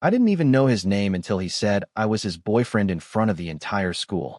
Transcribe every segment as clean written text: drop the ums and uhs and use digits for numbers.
I didn't even know his name until he said I was his boyfriend in front of the entire school.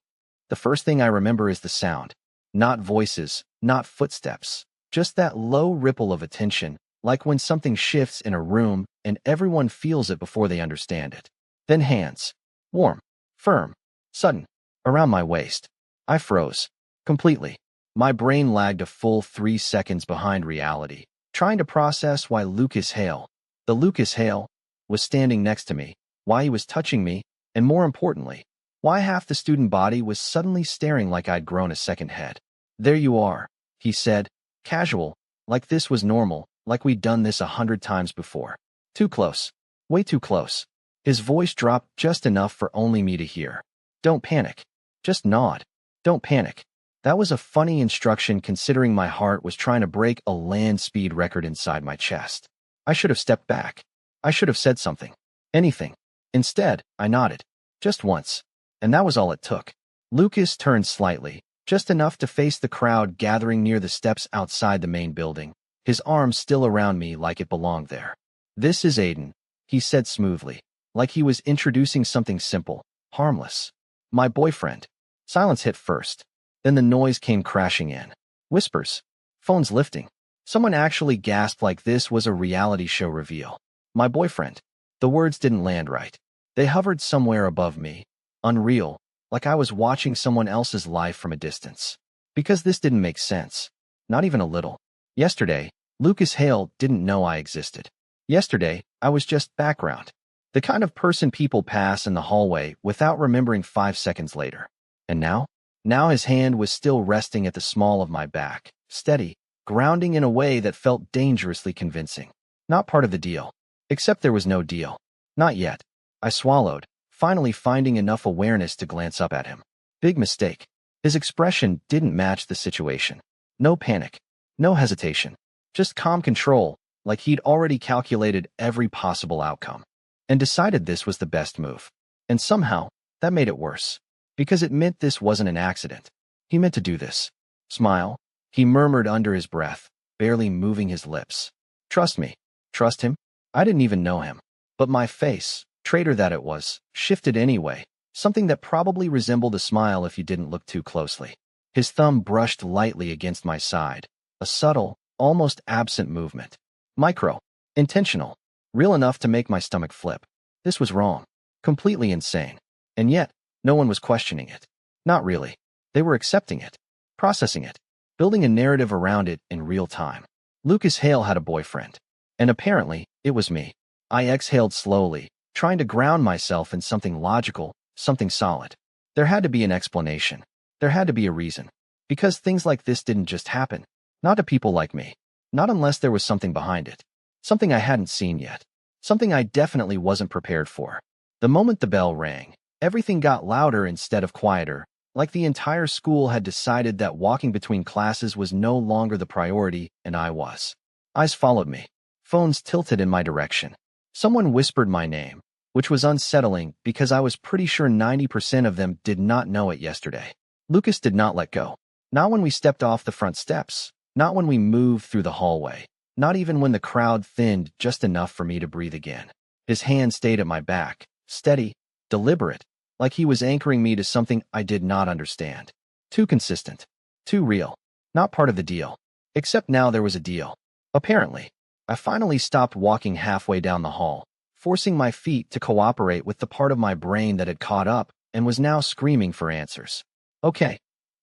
The first thing I remember is the sound. Not voices, not footsteps, just that low ripple of attention, like when something shifts in a room and everyone feels it before they understand it. Then hands. Warm, firm, sudden, around my waist. I froze. Completely. My brain lagged a full 3 seconds behind reality, trying to process why Lucas Hale, the Lucas Hale, was standing next to me, why he was touching me, and more importantly, why half the student body was suddenly staring like I'd grown a second head. "There you are," he said, casual, like this was normal, like we'd done this 100 times before. Too close. Way too close. His voice dropped just enough for only me to hear. "Don't panic. Just nod. Don't panic." That was a funny instruction considering my heart was trying to break a land speed record inside my chest. I should have stepped back. I should have said something. Anything. Instead, I nodded. Just once. And that was all it took. Lucas turned slightly, just enough to face the crowd gathering near the steps outside the main building, his arms still around me like it belonged there. "This is Aiden," he said smoothly, like he was introducing something simple, harmless. "My boyfriend." Silence hit first. Then the noise came crashing in. Whispers. Phones lifting. Someone actually gasped like this was a reality show reveal. "My boyfriend." The words didn't land right. They hovered somewhere above me. Unreal, like I was watching someone else's life from a distance. Because this didn't make sense. Not even a little. Yesterday, Lucas Hale didn't know I existed. Yesterday, I was just background. The kind of person people pass in the hallway without remembering 5 seconds later. And now? Now his hand was still resting at the small of my back, steady, grounding in a way that felt dangerously convincing. Not part of the deal. Except there was no deal. Not yet. I swallowed, finally finding enough awareness to glance up at him. Big mistake. His expression didn't match the situation. No panic. No hesitation. Just calm control, like he'd already calculated every possible outcome. And decided this was the best move. And somehow, that made it worse. Because it meant this wasn't an accident. He meant to do this. "Smile," he murmured under his breath, barely moving his lips. "Trust me." Trust him? I didn't even know him. But my face, traitor that it was, shifted anyway, something that probably resembled a smile if you didn't look too closely. His thumb brushed lightly against my side, a subtle, almost absent movement. Micro, intentional, real enough to make my stomach flip. This was wrong, completely insane. And yet, no one was questioning it. Not really. They were accepting it, processing it, building a narrative around it in real time. Lucas Hale had a boyfriend. And apparently, it was me. I exhaled slowly, trying to ground myself in something logical, something solid. There had to be an explanation. There had to be a reason. Because things like this didn't just happen. Not to people like me. Not unless there was something behind it. Something I hadn't seen yet. Something I definitely wasn't prepared for. The moment the bell rang, everything got louder instead of quieter, like the entire school had decided that walking between classes was no longer the priority, and I was. Eyes followed me. Phones tilted in my direction. Someone whispered my name, which was unsettling because I was pretty sure 90% of them did not know it yesterday. Lucas did not let go. Not when we stepped off the front steps. Not when we moved through the hallway. Not even when the crowd thinned just enough for me to breathe again. His hand stayed at my back, steady, deliberate, like he was anchoring me to something I did not understand. Too consistent. Too real. Not part of the deal. Except now there was a deal. Apparently. I finally stopped walking halfway down the hall, forcing my feet to cooperate with the part of my brain that had caught up and was now screaming for answers. "Okay,"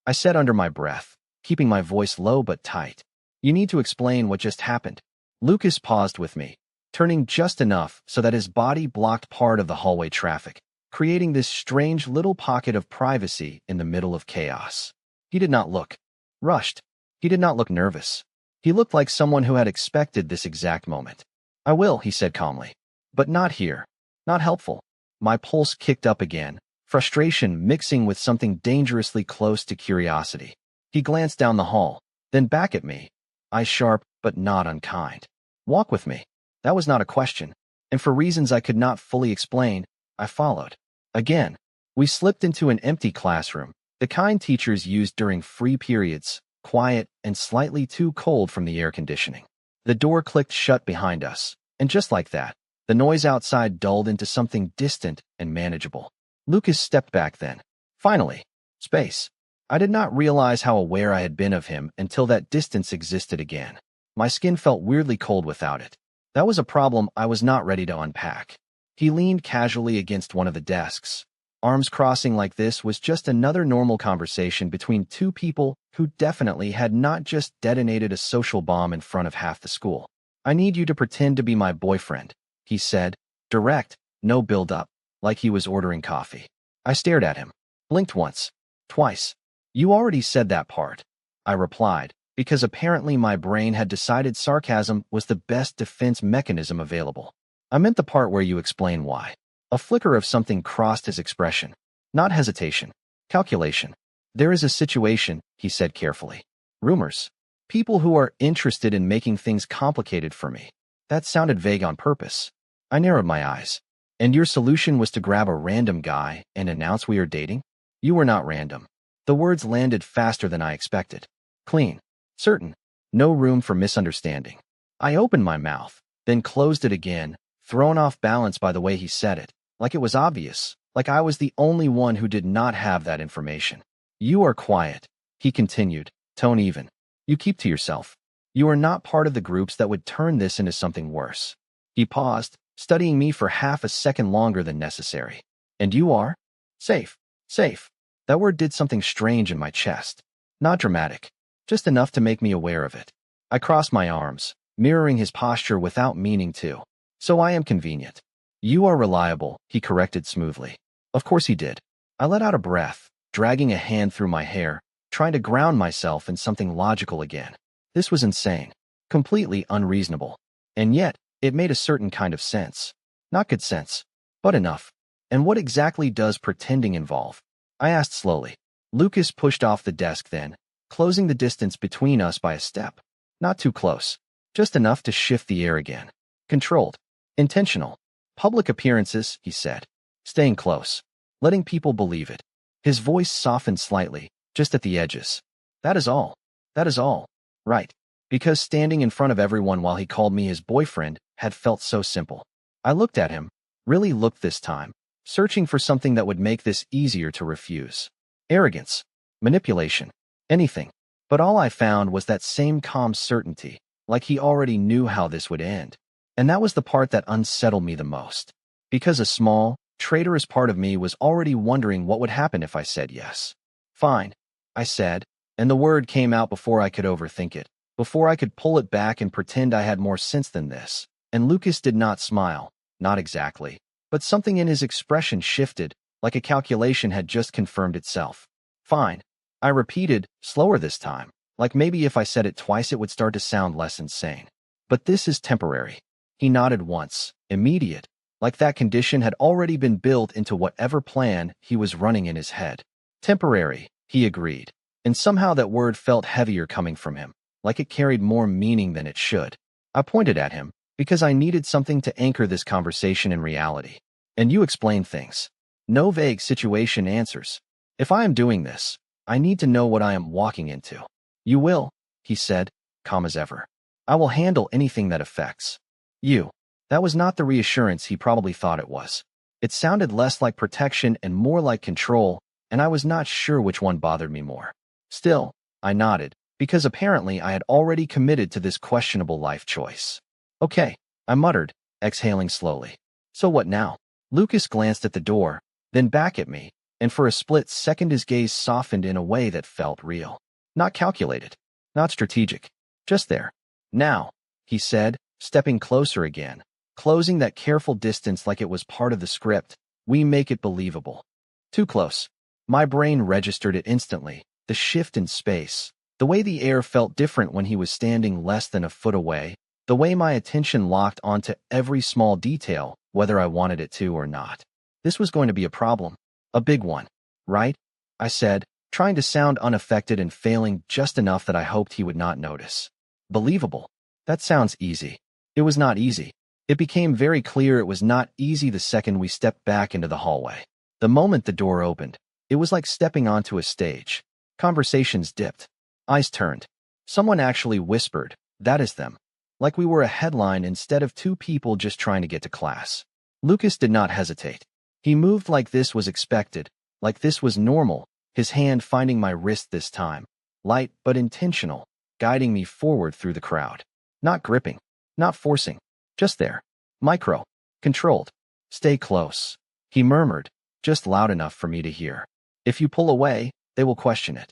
I said under my breath, keeping my voice low but tight. "You need to explain what just happened." Lucas paused with me, turning just enough so that his body blocked part of the hallway traffic, creating this strange little pocket of privacy in the middle of chaos. He did not look rushed. He did not look nervous. He looked like someone who had expected this exact moment. "I will," he said calmly. "But not here. Not helpful." My pulse kicked up again, frustration mixing with something dangerously close to curiosity. He glanced down the hall, then back at me, eyes sharp but not unkind. "Walk with me." That was not a question, and for reasons I could not fully explain, I followed. Again, we slipped into an empty classroom, the kind teachers used during free periods, quiet and slightly too cold from the air conditioning. The door clicked shut behind us, and just like that, The noise outside dulled into something distant and manageable. Lucas stepped back then. Finally, space. I did not realize how aware I had been of him until that distance existed again. My skin felt weirdly cold without it. That was a problem I was not ready to unpack. He leaned casually against one of the desks. Arms crossing like this was just another normal conversation between two people who definitely had not just detonated a social bomb in front of half the school. I need you to pretend to be my boyfriend, he said, direct, no build-up, like he was ordering coffee. I stared at him, blinked once, twice. You already said that part, I replied, because apparently my brain had decided sarcasm was the best defense mechanism available. I meant the part where you explain why. A flicker of something crossed his expression. Not hesitation. Calculation. There is a situation, he said carefully. Rumors. People who are interested in making things complicated for me. That sounded vague on purpose. I narrowed my eyes. And your solution was to grab a random guy and announce we are dating? You were not random. The words landed faster than I expected. Clean. Certain. No room for misunderstanding. I opened my mouth, then closed it again, thrown off balance by the way he said it, like it was obvious, like I was the only one who did not have that information. You are quiet, he continued, tone even. You keep to yourself. You are not part of the groups that would turn this into something worse. He paused, studying me for half a second longer than necessary. And you are? Safe. Safe. That word did something strange in my chest. Not dramatic, just enough to make me aware of it. I crossed my arms, mirroring his posture without meaning to. So I am convenient. You are reliable, he corrected smoothly. Of course he did. I let out a breath, dragging a hand through my hair, trying to ground myself in something logical again. This was insane, completely unreasonable. And yet, it made a certain kind of sense. Not good sense, but enough. And what exactly does pretending involve? I asked slowly. Lucas pushed off the desk then, closing the distance between us by a step. Not too close, just enough to shift the air again. Controlled. Intentional. Public appearances, he said. Staying close. Letting people believe it. His voice softened slightly, just at the edges. That is all. That is all. Right. Because standing in front of everyone while he called me his boyfriend had felt so simple. I looked at him, really looked this time, searching for something that would make this easier to refuse. Arrogance. Manipulation. Anything. But all I found was that same calm certainty, like he already knew how this would end. And that was the part that unsettled me the most. Because a small, traitorous part of me was already wondering what would happen if I said yes. Fine, I said, and the word came out before I could overthink it, before I could pull it back and pretend I had more sense than this. And Lucas did not smile, not exactly, but something in his expression shifted, like a calculation had just confirmed itself. Fine, I repeated, slower this time, like maybe if I said it twice it would start to sound less insane. But this is temporary. He nodded once, immediate, like that condition had already been built into whatever plan he was running in his head. Temporary, he agreed, and somehow that word felt heavier coming from him, like it carried more meaning than it should. I pointed at him, because I needed something to anchor this conversation in reality. And you explain things. No vague situation answers. If I am doing this, I need to know what I am walking into. You will, he said, calm as ever. I will handle anything that affects you. That was not the reassurance he probably thought it was. It sounded less like protection and more like control, and I was not sure which one bothered me more. Still, I nodded, because apparently I had already committed to this questionable life choice. Okay, I muttered, exhaling slowly. So what now? Lucas glanced at the door, then back at me, and for a split second his gaze softened in a way that felt real. Not calculated, not strategic, just there. Now, he said, stepping closer again, closing that careful distance like it was part of the script, we make it believable. Too close. My brain registered it instantly, the shift in space, the way the air felt different when he was standing less than a foot away, the way my attention locked onto every small detail, whether I wanted it to or not. This was going to be a problem. A big one. Right? I said, trying to sound unaffected and failing just enough that I hoped he would not notice. Believable. That sounds easy. It was not easy. It became very clear it was not easy the second we stepped back into the hallway. The moment the door opened, it was like stepping onto a stage. Conversations dipped. Eyes turned. Someone actually whispered, "That is them." like we were a headline instead of two people just trying to get to class. Lucas did not hesitate. He moved like this was expected, like this was normal, his hand finding my wrist this time, light but intentional, guiding me forward through the crowd. Not gripping, not forcing, just there. Micro, controlled. Stay close, he murmured, just loud enough for me to hear. If you pull away, they will question it.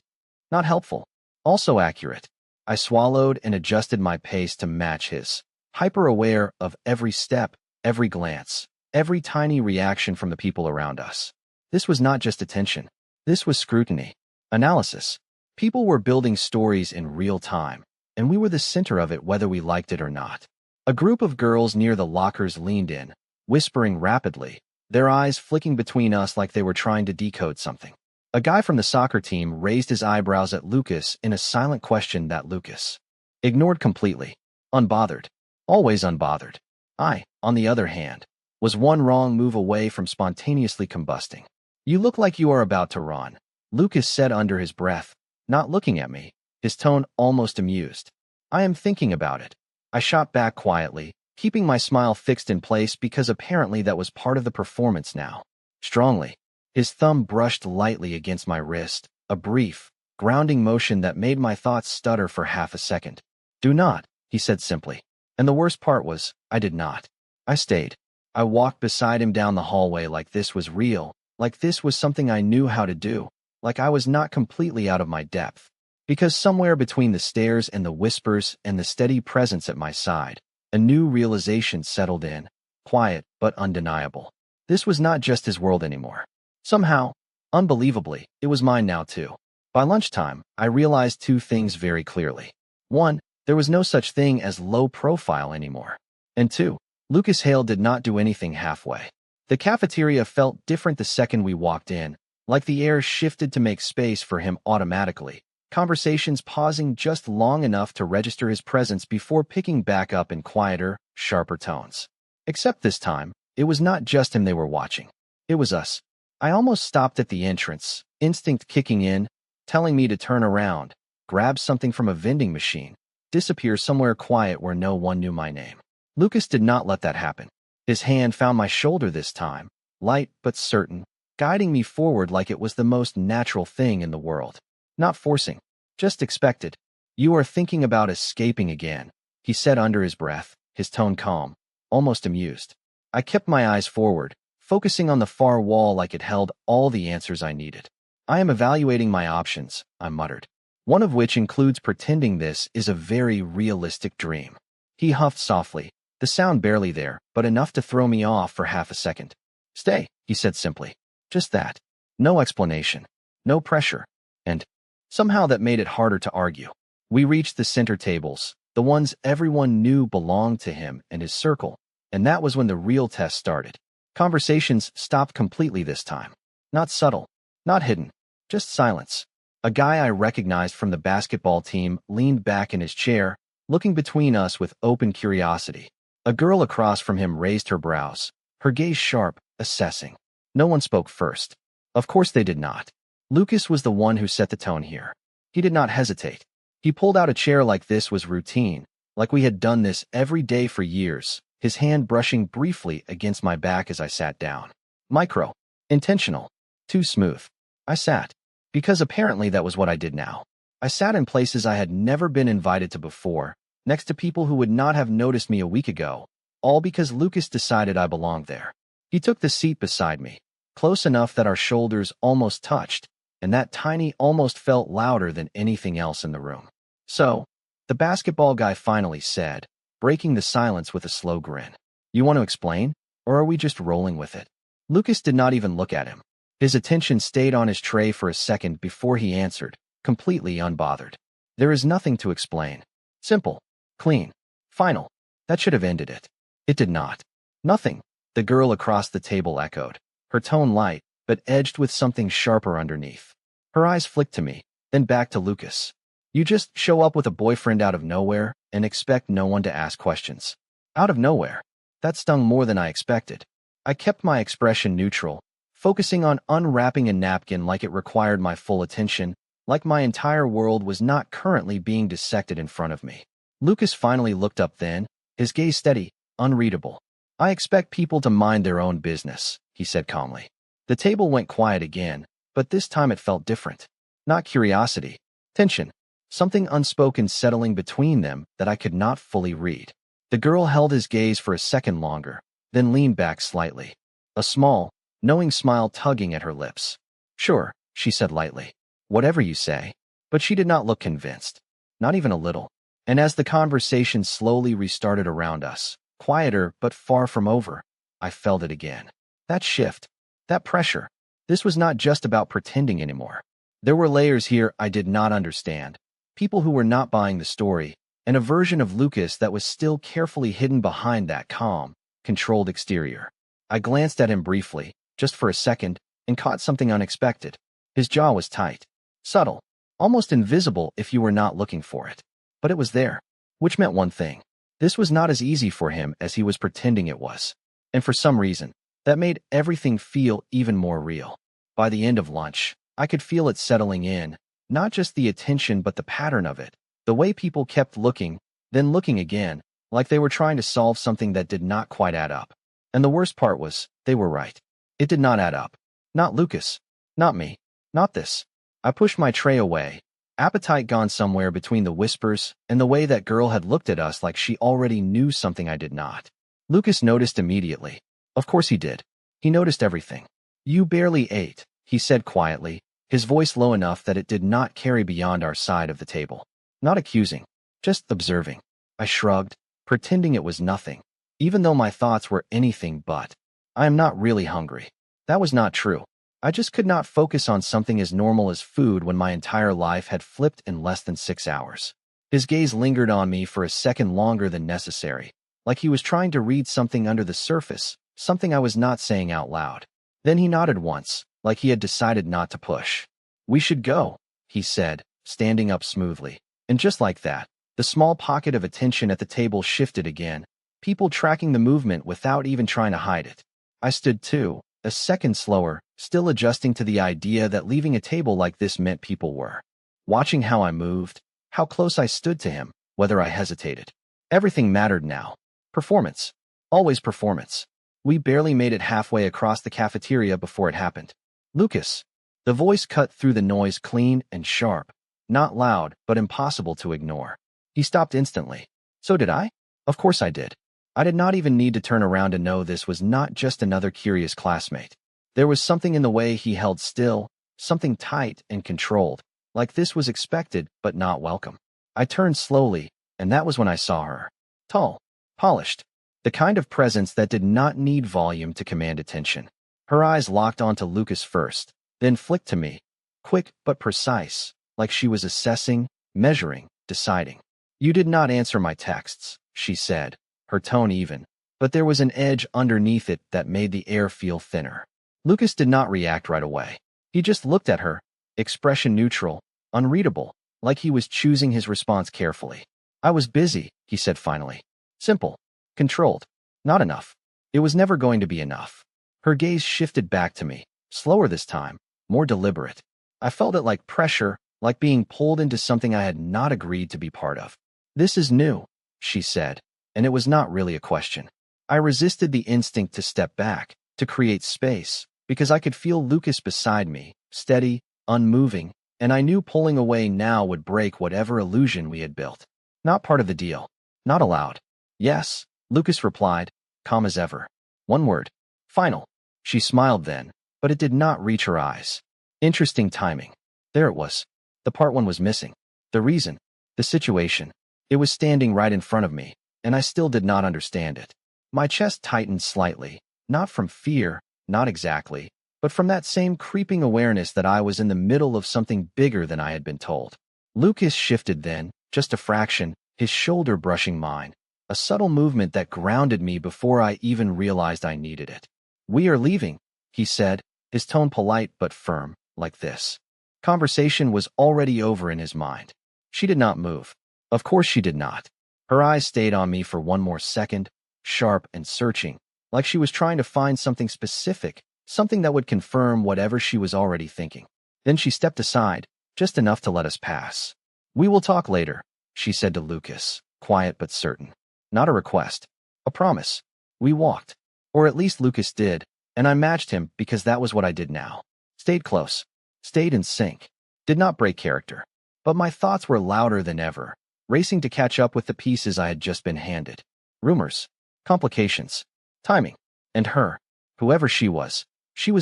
Not helpful. Also accurate. I swallowed and adjusted my pace to match his, hyper-aware of every step, every glance, every tiny reaction from the people around us. This was not just attention. This was scrutiny. Analysis. People were building stories in real time, and we were the center of it whether we liked it or not. A group of girls near the lockers leaned in, whispering rapidly, their eyes flicking between us like they were trying to decode something. A guy from the soccer team raised his eyebrows at Lucas in a silent question that Lucas ignored completely, unbothered, always unbothered. I, on the other hand, was one wrong move away from spontaneously combusting. You look like you are about to run, Lucas said under his breath, not looking at me, his tone almost amused. I am thinking about it. I shot back quietly, keeping my smile fixed in place because apparently that was part of the performance now. Strongly. His thumb brushed lightly against my wrist, a brief, grounding motion that made my thoughts stutter for half a second. Do not, he said simply. And the worst part was, I did not. I stayed. I walked beside him down the hallway like this was real, like this was something I knew how to do, like I was not completely out of my depth. Because somewhere between the stares and the whispers and the steady presence at my side, a new realization settled in, quiet but undeniable. This was not just his world anymore. Somehow, unbelievably, it was mine now too. By lunchtime, I realized two things very clearly. One, there was no such thing as low profile anymore. And two, Lucas Hale did not do anything halfway. The cafeteria felt different the second we walked in, like the air shifted to make space for him automatically, conversations pausing just long enough to register his presence before picking back up in quieter, sharper tones. Except this time, it was not just him they were watching. It was us. I almost stopped at the entrance, instinct kicking in, telling me to turn around, grab something from a vending machine, disappear somewhere quiet where no one knew my name. Lucas did not let that happen. His hand found my shoulder this time, light but certain, guiding me forward like it was the most natural thing in the world. Not forcing, just expected. You are thinking about escaping again, he said under his breath, his tone calm, almost amused. I kept my eyes forward, focusing on the far wall like it held all the answers I needed. I am evaluating my options, I muttered. One of which includes pretending this is a very realistic dream. He huffed softly, the sound barely there, but enough to throw me off for half a second. Stay, he said simply. Just that. No explanation. No pressure. And somehow that made it harder to argue. We reached the center tables, the ones everyone knew belonged to him and his circle, and that was when the real test started. Conversations stopped completely this time. Not subtle, not hidden, just silence. A guy I recognized from the basketball team leaned back in his chair, looking between us with open curiosity. A girl across from him raised her brows, her gaze sharp, assessing. No one spoke first. Of course they did not. Lucas was the one who set the tone here. He did not hesitate. He pulled out a chair like this was routine, like we had done this every day for years, his hand brushing briefly against my back as I sat down. Micro. Intentional. Too smooth. I sat. Because apparently that was what I did now. I sat in places I had never been invited to before, next to people who would not have noticed me a week ago, all because Lucas decided I belonged there. He took the seat beside me, close enough that our shoulders almost touched, and that tiny almost felt louder than anything else in the room. So, the basketball guy finally said, breaking the silence with a slow grin. You want to explain, or are we just rolling with it? Lucas did not even look at him. His attention stayed on his tray for a second before he answered, completely unbothered. There is nothing to explain. Simple. Clean. Final. That should have ended it. It did not. Nothing, the girl across the table echoed, her tone light, but edged with something sharper underneath. Her eyes flicked to me, then back to Lucas. You just show up with a boyfriend out of nowhere and expect no one to ask questions. Out of nowhere. That stung more than I expected. I kept my expression neutral, focusing on unwrapping a napkin like it required my full attention, like my entire world was not currently being dissected in front of me. Lucas finally looked up then, his gaze steady, unreadable. I expect people to mind their own business, he said calmly. The table went quiet again, but this time it felt different. Not curiosity, tension, something unspoken settling between them that I could not fully read. The girl held his gaze for a second longer, then leaned back slightly, a small, knowing smile tugging at her lips. Sure, she said lightly. Whatever you say. But she did not look convinced. Not even a little. And as the conversation slowly restarted around us, quieter but far from over, I felt it again. That shift, that pressure. This was not just about pretending anymore. There were layers here I did not understand. People who were not buying the story, and a version of Lucas that was still carefully hidden behind that calm, controlled exterior. I glanced at him briefly, just for a second, and caught something unexpected. His jaw was tight, subtle, almost invisible if you were not looking for it. But it was there, which meant one thing. This was not as easy for him as he was pretending it was. And for some reason, that made everything feel even more real. By the end of lunch, I could feel it settling in, not just the attention but the pattern of it. The way people kept looking, then looking again, like they were trying to solve something that did not quite add up. And the worst part was, they were right. It did not add up. Not Lucas. Not me. Not this. I pushed my tray away, appetite gone somewhere between the whispers and the way that girl had looked at us like she already knew something I did not. Lucas noticed immediately. Of course he did. He noticed everything. You barely ate, he said quietly, his voice low enough that it did not carry beyond our side of the table. Not accusing, just observing. I shrugged, pretending it was nothing, even though my thoughts were anything but. I am not really hungry. That was not true. I just could not focus on something as normal as food when my entire life had flipped in less than 6 hours. His gaze lingered on me for a second longer than necessary, like he was trying to read something under the surface, something I was not saying out loud. Then he nodded once, like he had decided not to push. We should go, he said, standing up smoothly. And just like that, the small pocket of attention at the table shifted again, people tracking the movement without even trying to hide it. I stood too, a second slower, still adjusting to the idea that leaving a table like this meant people were watching how I moved, how close I stood to him, whether I hesitated. Everything mattered now. Performance. Always performance. We barely made it halfway across the cafeteria before it happened. Lucas. The voice cut through the noise clean and sharp, not loud, but impossible to ignore. He stopped instantly. So did I? Of course I did. I did not even need to turn around to know this was not just another curious classmate. There was something in the way he held still, something tight and controlled, like this was expected but not welcome. I turned slowly, and that was when I saw her. Tall, polished, the kind of presence that did not need volume to command attention. Her eyes locked onto Lucas first, then flicked to me, quick but precise, like she was assessing, measuring, deciding. You did not answer my texts, she said, her tone even, but there was an edge underneath it that made the air feel thinner. Lucas did not react right away. He just looked at her, expression neutral, unreadable, like he was choosing his response carefully. I was busy, he said finally. Simple. Controlled. Not enough. It was never going to be enough. Her gaze shifted back to me, slower this time, more deliberate. I felt it like pressure, like being pulled into something I had not agreed to be part of. This is new, she said, and it was not really a question. I resisted the instinct to step back, to create space, because I could feel Lucas beside me, steady, unmoving, and I knew pulling away now would break whatever illusion we had built. Not part of the deal. Not allowed. Yes, Lucas replied, calm as ever. One word. Final. She smiled then, but it did not reach her eyes. Interesting timing. There it was. The part one was missing. The reason. The situation. It was standing right in front of me, and I still did not understand it. My chest tightened slightly, not from fear, not exactly, but from that same creeping awareness that I was in the middle of something bigger than I had been told. Lucas shifted then, just a fraction, his shoulder brushing mine, a subtle movement that grounded me before I even realized I needed it. We are leaving, he said, his tone polite but firm, like this. Conversation was already over in his mind. She did not move. Of course she did not. Her eyes stayed on me for one more second, sharp and searching, like she was trying to find something specific, something that would confirm whatever she was already thinking. Then she stepped aside, just enough to let us pass. We will talk later, she said to Lucas, quiet but certain. Not a request. A promise. We walked. Or at least Lucas did, and I matched him because that was what I did now. Stayed close. Stayed in sync. Did not break character. But my thoughts were louder than ever, racing to catch up with the pieces I had just been handed. Rumors. Complications. Timing. And her. Whoever she was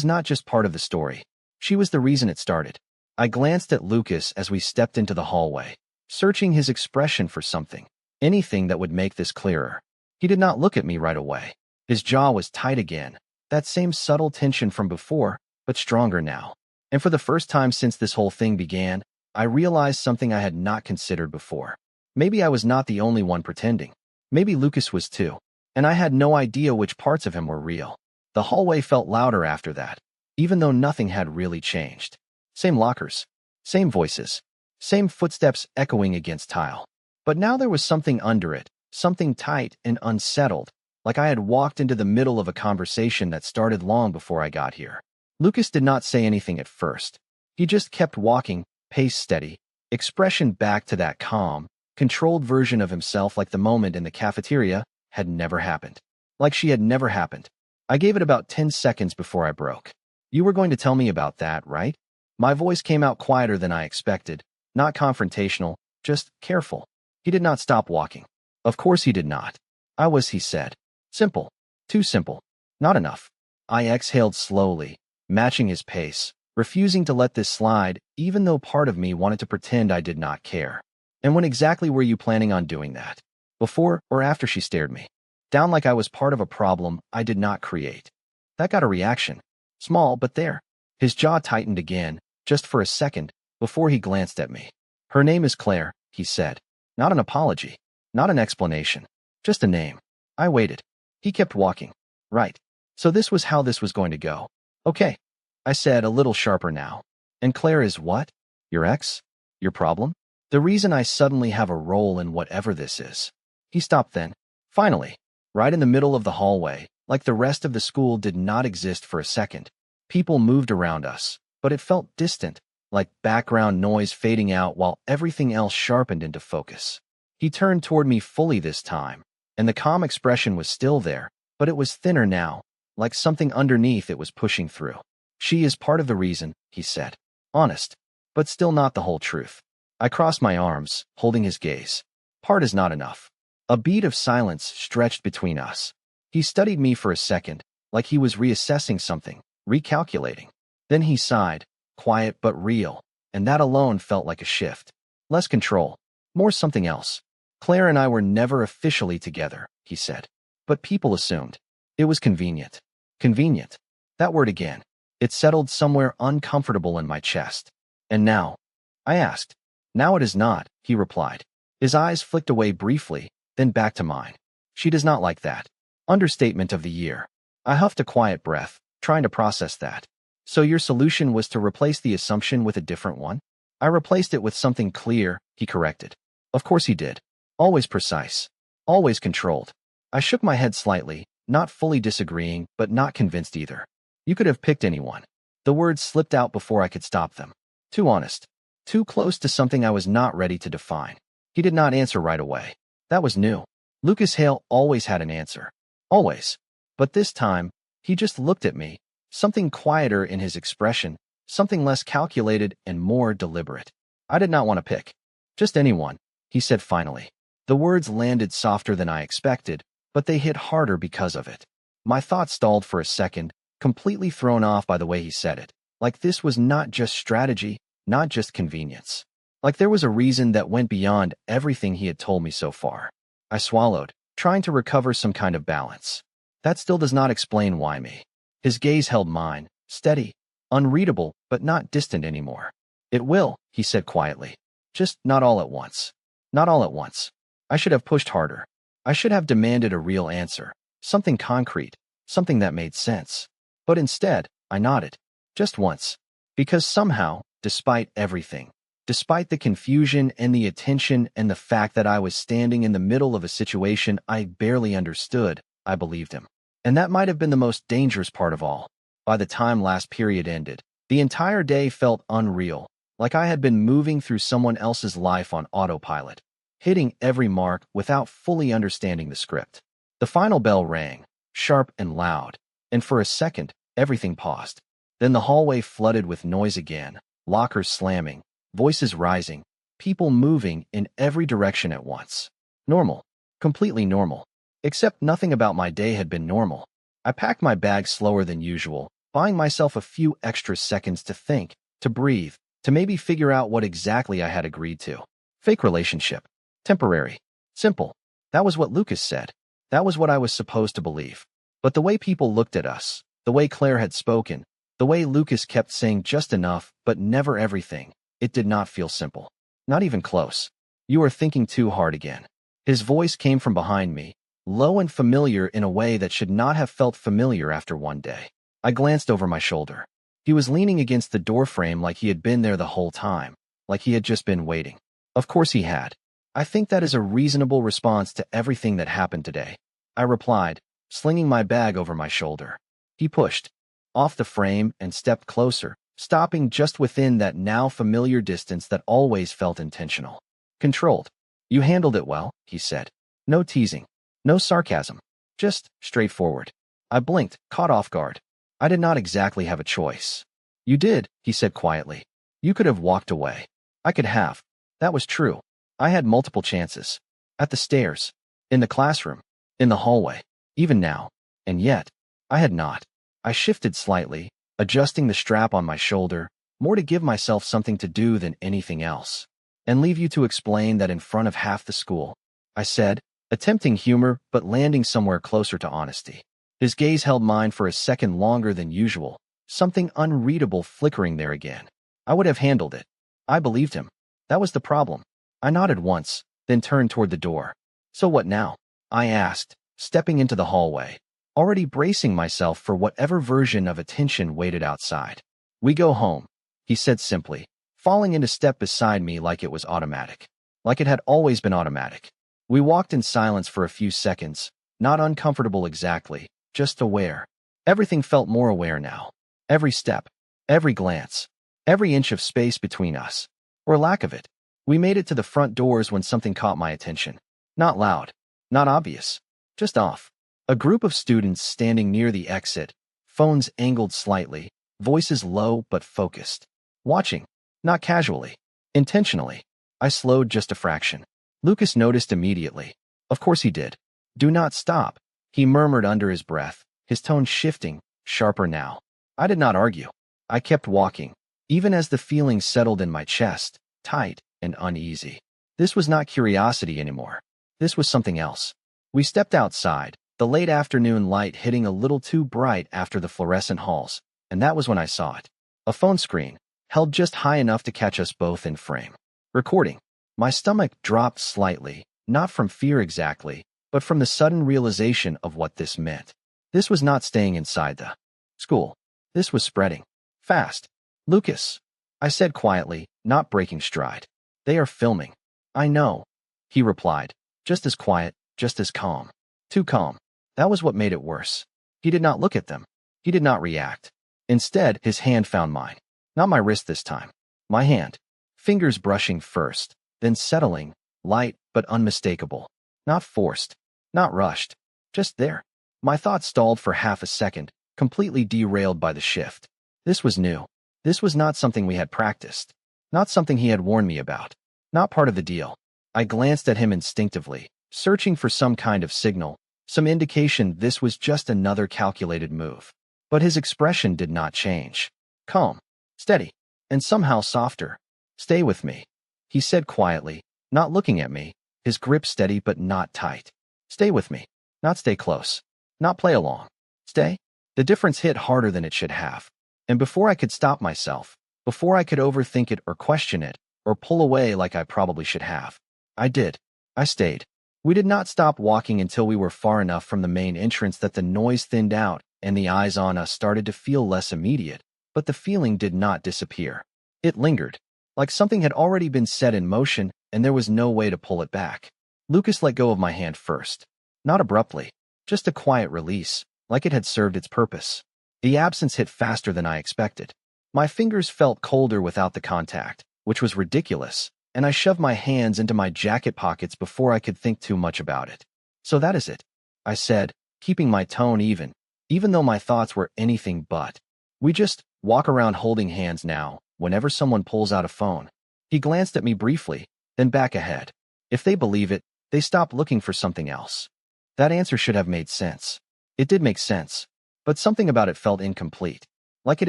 not just part of the story. She was the reason it started. I glanced at Lucas as we stepped into the hallway, searching his expression for something, anything that would make this clearer. He did not look at me right away. His jaw was tight again, that same subtle tension from before, but stronger now. And for the first time since this whole thing began, I realized something I had not considered before. Maybe I was not the only one pretending. Maybe Lucas was too, and I had no idea which parts of him were real. The hallway felt louder after that, even though nothing had really changed. Same lockers, same voices, same footsteps echoing against tile. But now there was something under it, something tight and unsettled, like I had walked into the middle of a conversation that started long before I got here. Lucas did not say anything at first. He just kept walking, pace steady, expression back to that calm, controlled version of himself like the moment in the cafeteria had never happened. Like she had never happened. I gave it about 10 seconds before I broke. You were going to tell me about that, right? My voice came out quieter than I expected, not confrontational, just careful. He did not stop walking. Of course he did not. He said. Simple. Too simple. Not enough. I exhaled slowly, matching his pace, refusing to let this slide, even though part of me wanted to pretend I did not care. And when exactly were you planning on doing that? Before or after she stared me down like I was part of a problem I did not create? That got a reaction. Small, but there. His jaw tightened again, just for a second, before he glanced at me. Her name is Claire, he said. Not an apology. Not an explanation. Just a name. I waited. He kept walking. Right. So this was how this was going to go. Okay. I said, a little sharper now. And Claire is what? Your ex? Your problem? The reason I suddenly have a role in whatever this is. He stopped then. Finally. Right in the middle of the hallway, like the rest of the school did not exist for a second. People moved around us, but it felt distant, like background noise fading out while everything else sharpened into focus. He turned toward me fully this time, and the calm expression was still there, but it was thinner now, like something underneath it was pushing through. She is part of the reason, he said. Honest, but still not the whole truth. I crossed my arms, holding his gaze. Part is not enough. A beat of silence stretched between us. He studied me for a second, like he was reassessing something, recalculating. Then he sighed, quiet but real, and that alone felt like a shift. Less control, more something else. Claire and I were never officially together, he said. But people assumed. It was convenient. Convenient. That word again. It settled somewhere uncomfortable in my chest. And now? I asked. Now it is not, he replied. His eyes flicked away briefly, then back to mine. She does not like that. Understatement of the year. I huffed a quiet breath, trying to process that. So your solution was to replace the assumption with a different one? I replaced it with something clear, he corrected. Of course he did. Always precise. Always controlled. I shook my head slightly, not fully disagreeing, but not convinced either. You could have picked anyone. The words slipped out before I could stop them. Too honest. Too close to something I was not ready to define. He did not answer right away. That was new. Lucas Hale always had an answer. Always. But this time, he just looked at me, something quieter in his expression, something less calculated and more deliberate. I did not want to pick. Just anyone, he said finally. The words landed softer than I expected, but they hit harder because of it. My thoughts stalled for a second, completely thrown off by the way he said it. Like this was not just strategy, not just convenience. Like there was a reason that went beyond everything he had told me so far. I swallowed, trying to recover some kind of balance. That still does not explain why me. His gaze held mine, steady, unreadable, but not distant anymore. It will, he said quietly. Just not all at once. Not all at once. I should have pushed harder. I should have demanded a real answer, something concrete, something that made sense. But instead, I nodded. Just once. Because somehow, despite everything, despite the confusion and the attention and the fact that I was standing in the middle of a situation I barely understood, I believed him. And that might have been the most dangerous part of all. By the time last period ended, the entire day felt unreal, like I had been moving through someone else's life on autopilot. hitting every mark without fully understanding the script. The final bell rang, sharp and loud, and for a second, everything paused. Then the hallway flooded with noise again, lockers slamming, voices rising, people moving in every direction at once. Normal. Completely normal. Except nothing about my day had been normal. I packed my bag slower than usual, buying myself a few extra seconds to think, to breathe, to maybe figure out what exactly I had agreed to. Fake relationship. Temporary. Simple. That was what Lucas said. That was what I was supposed to believe. But the way people looked at us, the way Claire had spoken, the way Lucas kept saying just enough, but never everything, it did not feel simple. Not even close. You are thinking too hard again. His voice came from behind me, low and familiar in a way that should not have felt familiar after one day. I glanced over my shoulder. He was leaning against the doorframe like he had been there the whole time, like he had just been waiting. Of course he had. I think that is a reasonable response to everything that happened today, I replied, slinging my bag over my shoulder. He pushed off the frame and stepped closer, stopping just within that now familiar distance that always felt intentional. Controlled. You handled it well, he said. No teasing. No sarcasm. Just straightforward. I blinked, caught off guard. I did not exactly have a choice. You did, he said quietly. You could have walked away. I could have. That was true. I had multiple chances. At the stairs. In the classroom. In the hallway. Even now. And yet, I had not. I shifted slightly, adjusting the strap on my shoulder, more to give myself something to do than anything else. And leave you to explain that in front of half the school, I said, attempting humor but landing somewhere closer to honesty. His gaze held mine for a second longer than usual, something unreadable flickering there again. I would have handled it. I believed him. That was the problem. I nodded once, then turned toward the door. So what now? I asked, stepping into the hallway, already bracing myself for whatever version of attention waited outside. We go home, he said simply, falling into step beside me like it was automatic. Like it had always been automatic. We walked in silence for a few seconds, not uncomfortable exactly, just aware. Everything felt more aware now. Every step, every glance, every inch of space between us, or lack of it. We made it to the front doors when something caught my attention. Not loud, not obvious, just off. A group of students standing near the exit, phones angled slightly, voices low but focused. Watching, not casually, intentionally. I slowed just a fraction. Lucas noticed immediately. Of course he did. Do not stop, he murmured under his breath, his tone shifting, sharper now. I did not argue. I kept walking, even as the feeling settled in my chest, tight and uneasy. This was not curiosity anymore. This was something else. We stepped outside, the late afternoon light hitting a little too bright after the fluorescent halls, and that was when I saw it. A phone screen, held just high enough to catch us both in frame. Recording. My stomach dropped slightly, not from fear exactly, but from the sudden realization of what this meant. This was not staying inside the school. This was spreading. Fast. Lucas, I said quietly, not breaking stride. They are filming. I know, he replied, just as quiet, just as calm. Too calm. That was what made it worse. He did not look at them. He did not react. Instead, his hand found mine. Not my wrist this time. My hand. Fingers brushing first, then settling, light but unmistakable. Not forced. Not rushed. Just there. My thoughts stalled for half a second, completely derailed by the shift. This was new. This was not something we had practiced. Not something he had warned me about. Not part of the deal. I glanced at him instinctively, searching for some kind of signal, some indication this was just another calculated move. But his expression did not change. Calm, steady, and somehow softer. Stay with me, he said quietly, not looking at me, his grip steady but not tight. Stay with me, not stay close, not play along. Stay? The difference hit harder than it should have. And before I could stop myself, before I could overthink it or question it, or pull away like I probably should have, I did. I stayed. We did not stop walking until we were far enough from the main entrance that the noise thinned out and the eyes on us started to feel less immediate, but the feeling did not disappear. It lingered, like something had already been set in motion and there was no way to pull it back. Lucas let go of my hand first. Not abruptly, just a quiet release, like it had served its purpose. The absence hit faster than I expected. My fingers felt colder without the contact, which was ridiculous, and I shoved my hands into my jacket pockets before I could think too much about it. So that is it, I said, keeping my tone even though my thoughts were anything but. We just walk around holding hands now, whenever someone pulls out a phone. He glanced at me briefly, then back ahead. If they believe it, they stop looking for something else. That answer should have made sense. It did make sense, but something about it felt incomplete. Like it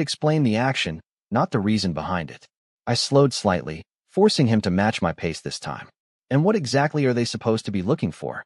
explained the action, not the reason behind it. I slowed slightly, forcing him to match my pace this time. And what exactly are they supposed to be looking for?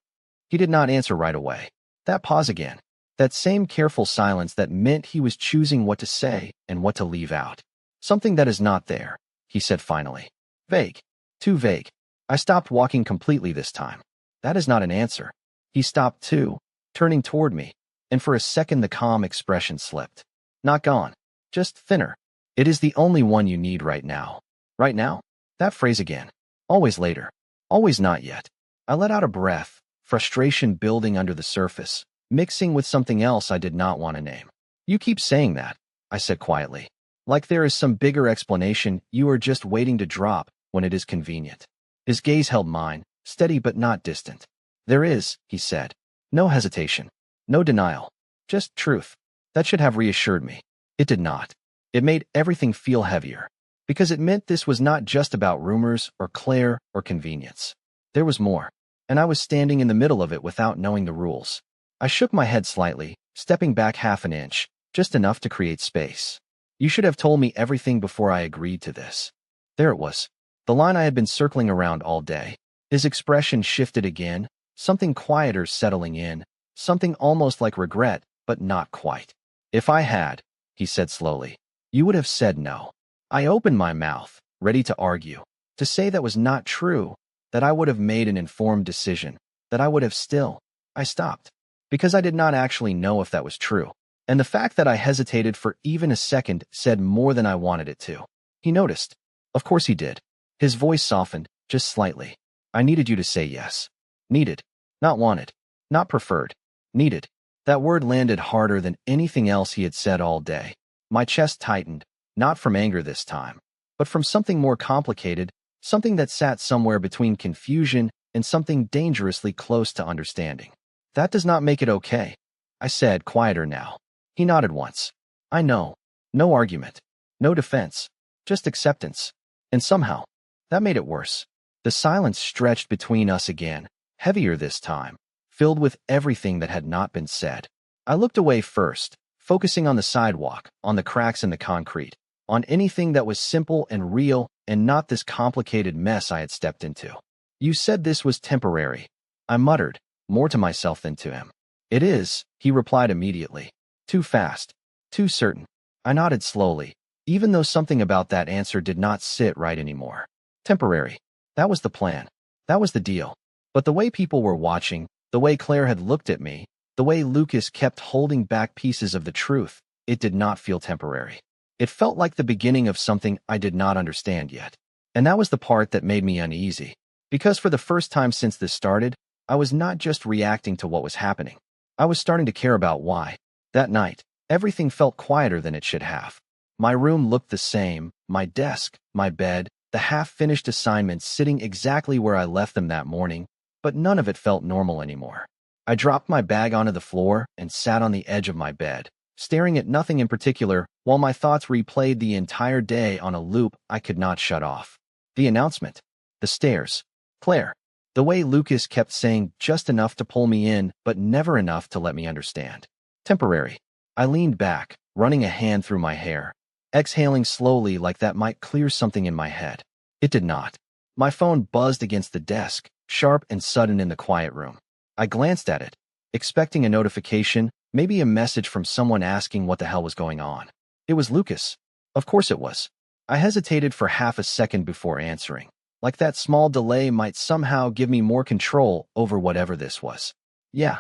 He did not answer right away. That pause again. That same careful silence that meant he was choosing what to say and what to leave out. Something that is not there, he said finally. Vague. Too vague. I stopped walking completely this time. That is not an answer. He stopped too, turning toward me, and for a second the calm expression slipped. Not gone. Just thinner. It is the only one you need right now. Right now? That phrase again. Always later. Always not yet. I let out a breath, frustration building under the surface, mixing with something else I did not want to name. You keep saying that, I said quietly. Like there is some bigger explanation you are just waiting to drop when it is convenient. His gaze held mine, steady but not distant. There is, he said. No hesitation. No denial. Just truth. That should have reassured me. It did not. It made everything feel heavier. Because it meant this was not just about rumors or Claire or convenience. There was more. And I was standing in the middle of it without knowing the rules. I shook my head slightly, stepping back half an inch, just enough to create space. You should have told me everything before I agreed to this. There it was. The line I had been circling around all day. His expression shifted again, something quieter settling in, something almost like regret, but not quite. If I had, he said slowly, you would have said no. I opened my mouth, ready to argue, to say that was not true, that I would have made an informed decision, that I would have still. I stopped. Because I did not actually know if that was true. And the fact that I hesitated for even a second said more than I wanted it to. He noticed. Of course he did. His voice softened, just slightly. I needed you to say yes. Needed. Not wanted. Not preferred. Needed. That word landed harder than anything else he had said all day. My chest tightened, not from anger this time, but from something more complicated, something that sat somewhere between confusion and something dangerously close to understanding. That does not make it okay, I said, quieter now. He nodded once. I know. No argument. No defense. Just acceptance. And somehow, that made it worse. The silence stretched between us again, heavier this time, filled with everything that had not been said. I looked away first, focusing on the sidewalk, on the cracks in the concrete, on anything that was simple and real and not this complicated mess I had stepped into. You said this was temporary, I muttered, more to myself than to him. It is, he replied immediately. Too fast. Too certain. I nodded slowly, even though something about that answer did not sit right anymore. Temporary. That was the plan. That was the deal. But the way people were watching, the way Claire had looked at me, the way Lucas kept holding back pieces of the truth, it did not feel temporary. It felt like the beginning of something I did not understand yet. And that was the part that made me uneasy. Because for the first time since this started, I was not just reacting to what was happening. I was starting to care about why. That night, everything felt quieter than it should have. My room looked the same, my desk, my bed, the half-finished assignments sitting exactly where I left them that morning, but none of it felt normal anymore. I dropped my bag onto the floor and sat on the edge of my bed, staring at nothing in particular while my thoughts replayed the entire day on a loop I could not shut off. The announcement. The stairs. Claire. The way Lucas kept saying just enough to pull me in, but never enough to let me understand. Temporary. I leaned back, running a hand through my hair, exhaling slowly like that might clear something in my head. It did not. My phone buzzed against the desk, sharp and sudden in the quiet room. I glanced at it, expecting a notification, maybe a message from someone asking what the hell was going on. It was Lucas. Of course it was. I hesitated for half a second before answering. Like that small delay might somehow give me more control over whatever this was. Yeah,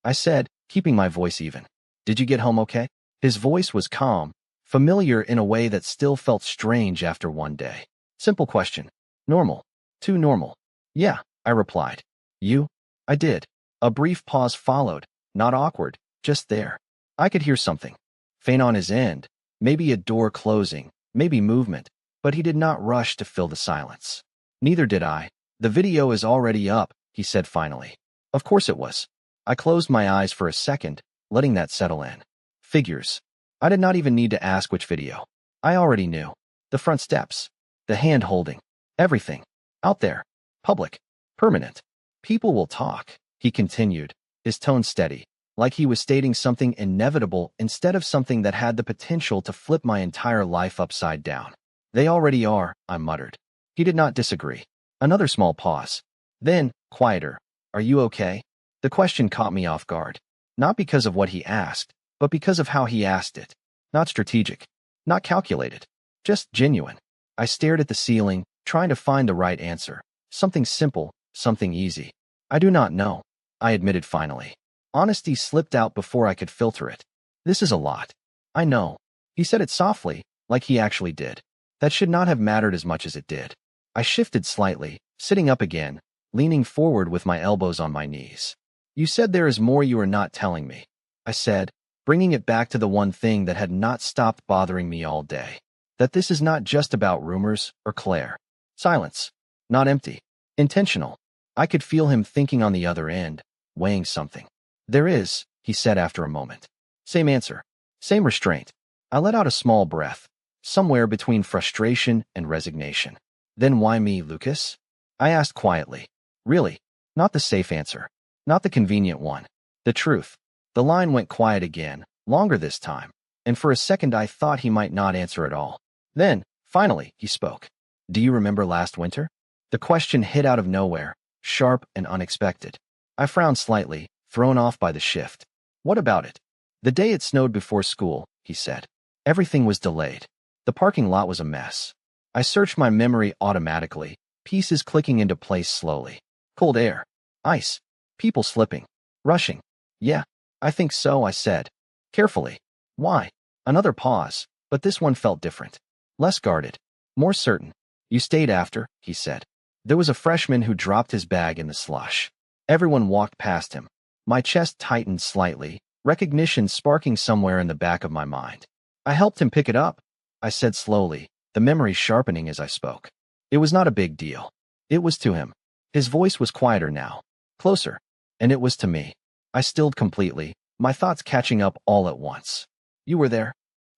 I said, keeping my voice even. Did you get home okay? His voice was calm, familiar in a way that still felt strange after one day. Simple question. Normal. Too normal. Yeah, I replied. You? I did. A brief pause followed, not awkward, just there. I could hear something. Faint on his end, maybe a door closing, maybe movement, but he did not rush to fill the silence. Neither did I. The video is already up, he said finally. Of course it was. I closed my eyes for a second, letting that settle in. Figures. I did not even need to ask which video. I already knew. The front steps. The hand holding. Everything. Out there. Public. Permanent. People will talk, he continued, his tone steady, like he was stating something inevitable instead of something that had the potential to flip my entire life upside down. They already are, I muttered. He did not disagree. Another small pause. Then, quieter. Are you okay? The question caught me off guard. Not because of what he asked, but because of how he asked it. Not strategic. Not calculated. Just genuine. I stared at the ceiling, trying to find the right answer. Something simple, something easy. I do not know, I admitted finally. Honesty slipped out before I could filter it. This is a lot. I know. He said it softly, like he actually did. That should not have mattered as much as it did. I shifted slightly, sitting up again, leaning forward with my elbows on my knees. You said there is more you are not telling me, I said, bringing it back to the one thing that had not stopped bothering me all day. That this is not just about rumors or Claire. Silence. Not empty. Intentional. I could feel him thinking on the other end, weighing something. There is, he said after a moment. Same answer. Same restraint. I let out a small breath, somewhere between frustration and resignation. Then why me, Lucas? I asked quietly. Really? Not the safe answer. Not the convenient one. The truth. The line went quiet again, longer this time, and for a second I thought he might not answer at all. Then, finally, he spoke. Do you remember last winter? The question hit out of nowhere, sharp and unexpected. I frowned slightly, thrown off by the shift. What about it? The day it snowed before school, he said. Everything was delayed. The parking lot was a mess. I searched my memory automatically, pieces clicking into place slowly. Cold air. Ice. People slipping. Rushing. Yeah, I think so, I said. Carefully. Why? Another pause, but this one felt different. Less guarded. More certain. You stayed after, he said. There was a freshman who dropped his bag in the slush. Everyone walked past him. My chest tightened slightly, recognition sparking somewhere in the back of my mind. I helped him pick it up, I said slowly, the memory sharpening as I spoke. It was not a big deal. It was to him. His voice was quieter now, closer, and it was to me. I stilled completely, my thoughts catching up all at once. You were there?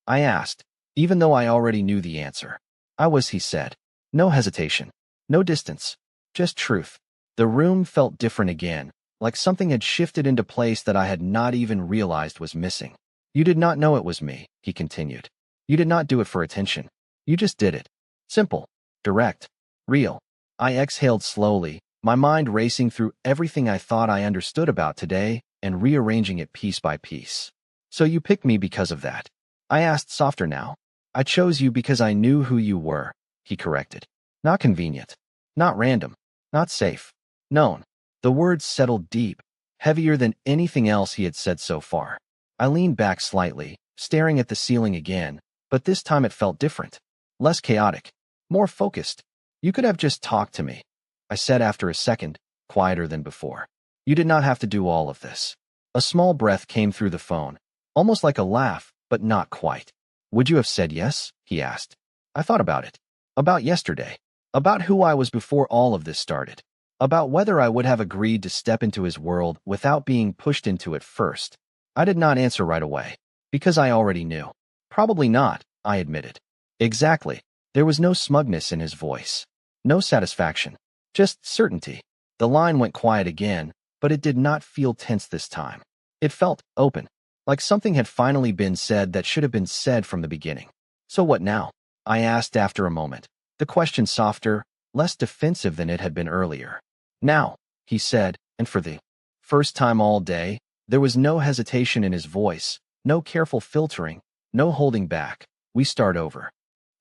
I asked, even though I already knew the answer. I was, he said. No hesitation. No distance. Just truth. The room felt different again, like something had shifted into place that I had not even realized was missing. You did not know it was me, he continued. You did not do it for attention. You just did it. Simple. Direct. Real. I exhaled slowly, my mind racing through everything I thought I understood about today and rearranging it piece by piece. So you picked me because of that. I asked softer now. I chose you because I knew who you were, he corrected. Not convenient. Not random. Not safe. Known. The words settled deep, heavier than anything else he had said so far. I leaned back slightly, staring at the ceiling again, but this time it felt different. Less chaotic. More focused. You could have just talked to me, I said after a second, quieter than before. You did not have to do all of this. A small breath came through the phone, almost like a laugh, but not quite. Would you have said yes? He asked. I thought about it. About yesterday. About who I was before all of this started. About whether I would have agreed to step into his world without being pushed into it first. I did not answer right away, because I already knew. Probably not, I admitted. Exactly. There was no smugness in his voice. No satisfaction. Just certainty. The line went quiet again, but it did not feel tense this time. It felt open, like something had finally been said that should have been said from the beginning. So what now? I asked after a moment, the question softer, less defensive than it had been earlier. Now, he said, and for the first time all day, there was no hesitation in his voice, no careful filtering, no holding back. We start over.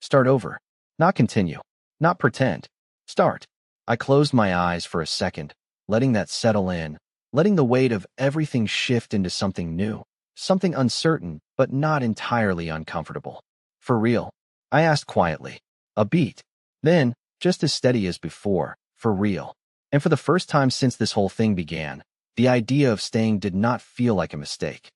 Start over. Not continue. Not pretend. Start. I closed my eyes for a second, letting that settle in, letting the weight of everything shift into something new, something uncertain, but not entirely uncomfortable. For real? I asked quietly. A beat. Then, just as steady as before, for real. And for the first time since this whole thing began, the idea of staying did not feel like a mistake.